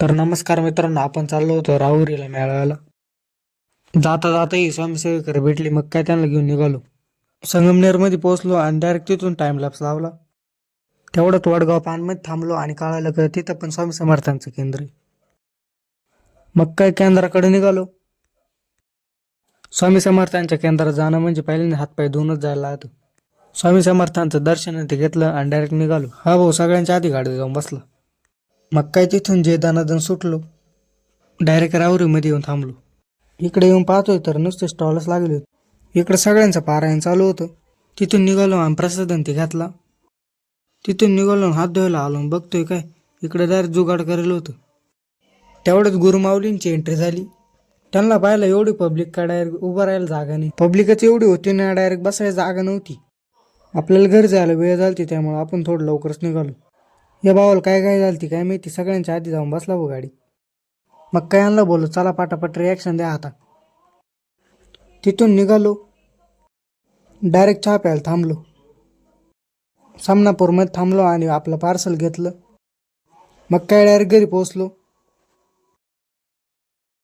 तर नमस्कार मित्रांनो, आपण चाललो होतो राहुरीला मेळाव्याला. जाता जाता ही स्वयंसेवकर भेटली, मग काय त्यांना घेऊन निघालो. संगमनेरमध्ये पोहोचलो आणि डायरेक्ट तिथून टाइम लॅप्स लावला. तेवढ्यात वडगाव पानमध्ये थांबलो आणि कळालं की तिथं पण स्वामी समर्थांचं केंद्र आहे. मग काय केंद्राकडे निघालो. स्वामी समर्थांच्या केंद्रात जाणं म्हणजे पहिल्यांदा हातपाय धुवूनच जायला लागतं. स्वामी समर्थांचं दर्शन ते घेतलं आणि डायरेक्ट निघालो. हा भाऊ सगळ्यांच्या आधी गाडी जाऊन बसला. मग काय तिथून जे दानादन सुटलो, डायरेक्ट राहुरीमध्ये येऊन थांबलो. इकडे येऊन पाहतोय तर नुसते स्टॉलच लागले होते. इकडे सगळ्यांचं पारायण चालू होतं. तिथून निघालो आणि प्रसादन ते घातला. तिथून निघालो आणि हात धुवायला आलो आणि बघतोय काय इकडे डायरेक्ट जुगाड करेल होतं. तेवढ्याच गुरुमाऊलींची एंट्री झाली. त्यांना पाहिलं एवढी पब्लिक का डायरेक्ट उभं राहायला जागा नाही. पब्लिकच एवढी होती ना, डायरेक्ट बसायला जागा नव्हती. आपल्याला घरी जायला वेळ झालती, त्यामुळे आपण थोडं लवकरच निघालो. या भावाला काय काय झालती काय माहिती, सगळ्यांच्या आधी जाऊन बसला भाऊ गाडी. मग काय आणलं बोललो, चला पाटापट रिॲक्शन द्या आता. तिथून निघालो, डायरेक्ट चहा प्यायला थांबलो. सामनापूरमध्ये थांबलो आणि आपलं पार्सल घेतलं. मग काय डायरेक्ट घरी पोहोचलो.